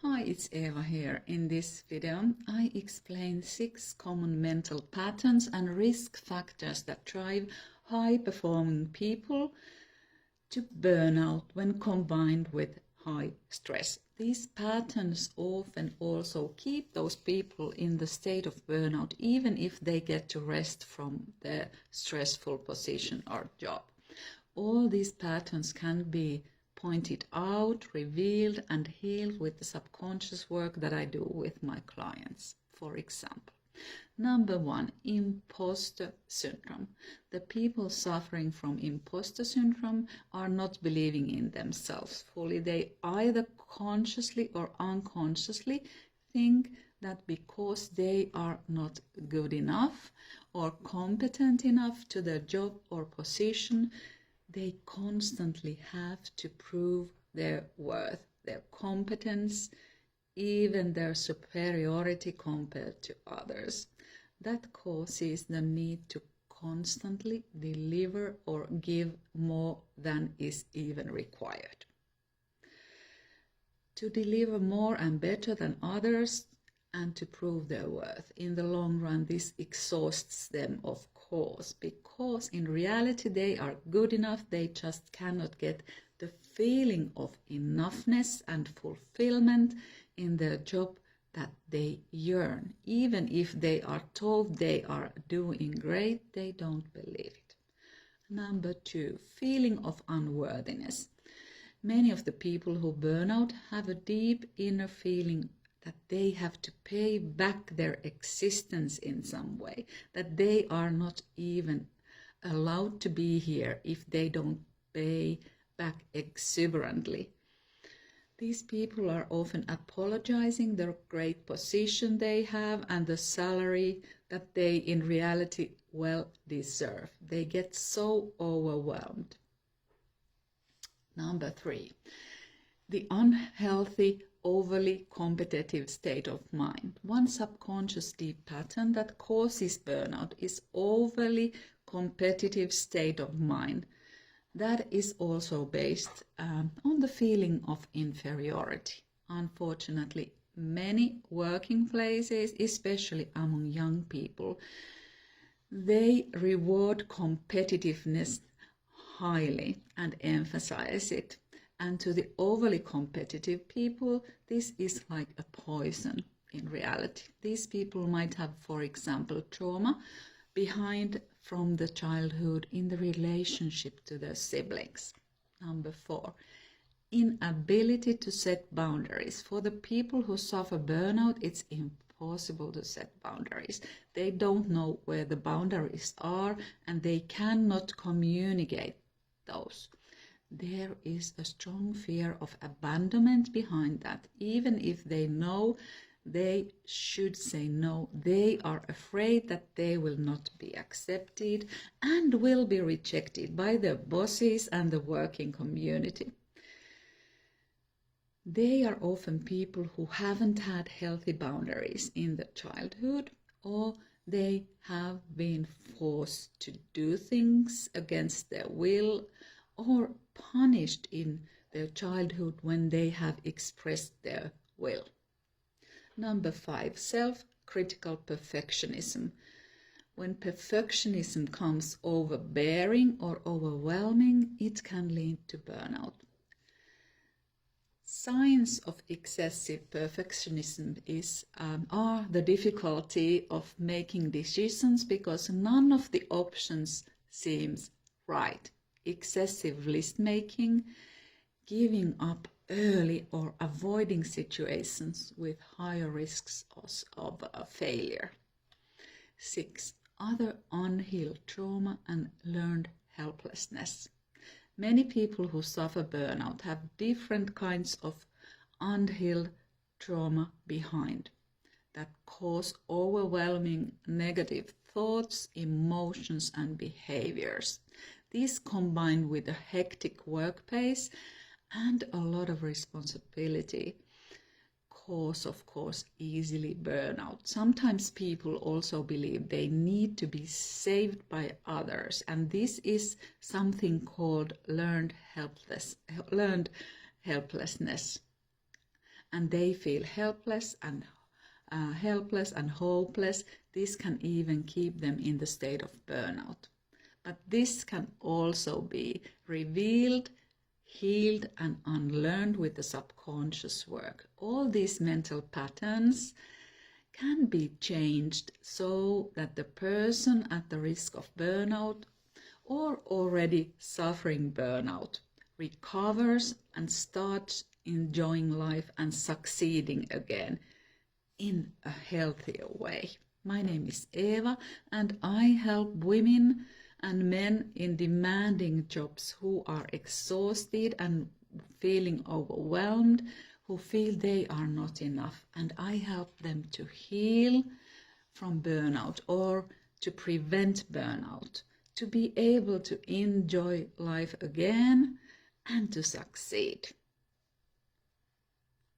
Hi, it's Eva here. In this video, I explain 6 common mental patterns and risk factors that drive high-performing people to burnout when combined with high stress. These patterns often also keep those people in the state of burnout, even if they get to rest from their stressful position or job. All these patterns can be pointed out, revealed, and healed with the subconscious work that I do with my clients. For example, number 1, imposter syndrome. The people suffering from imposter syndrome are not believing in themselves fully. They either consciously or unconsciously think that because they are not good enough or competent enough to their job or position, they constantly have to prove their worth, their competence, even their superiority compared to others. That causes the need to constantly deliver or give more than is even required. To deliver more and better than others and to prove their worth. In the long run, this exhausts them, of course, because in reality they are good enough. They just cannot get the feeling of enoughness and fulfillment in their job that they yearn. Even if they are told they are doing great, they don't believe it. Number 2, feeling of unworthiness. Many of the people who burn out have a deep inner feeling that they have to pay back their existence in some way, that they are not even allowed to be here if they don't pay back exuberantly. These people are often apologizing the great position they have and the salary that they in reality well deserve. They get so overwhelmed. Number 3, the unhealthy, overly competitive state of mind. One subconscious deep pattern that causes burnout is overly competitive state of mind. That is also based on the feeling of inferiority. Unfortunately, many working places, especially among young people, they reward competitiveness highly and emphasize it. And to the overly competitive people, this is like a poison in reality. These people might have, for example, trauma behind from the childhood in the relationship to their siblings. Number 4, inability to set boundaries. For the people who suffer burnout, it's impossible to set boundaries. They don't know where the boundaries are and they cannot communicate those. There is a strong fear of abandonment behind that. Even if they know they should say no, they are afraid that they will not be accepted and will be rejected by their bosses and the working community. They are often people who haven't had healthy boundaries in their childhood, or they have been forced to do things against their will or punished in their childhood when they have expressed their will. Number 5, self-critical perfectionism. When perfectionism comes overbearing or overwhelming, it can lead to burnout. Signs of excessive perfectionism are the difficulty of making decisions because none of the options seems right. Excessive list making, giving up early or avoiding situations with higher risks of failure. 6, other unhealed trauma and learned helplessness. Many people who suffer burnout have different kinds of unhealed trauma behind that cause overwhelming negative thoughts, emotions, and behaviors. These combined with a hectic work pace and a lot of responsibility cause, of course, easily burnout. Sometimes people also believe they need to be saved by others, and this is something called learned helplessness. and they feel helpless and hopeless. This can even keep them in the state of burnout. But this can also be revealed, healed, and unlearned with the subconscious work. All these mental patterns can be changed so that the person at the risk of burnout or already suffering burnout recovers and starts enjoying life and succeeding again in a healthier way. My name is Eva, and I help women and men in demanding jobs who are exhausted and feeling overwhelmed, who feel they are not enough, and I help them to heal from burnout or to prevent burnout, to be able to enjoy life again and to succeed.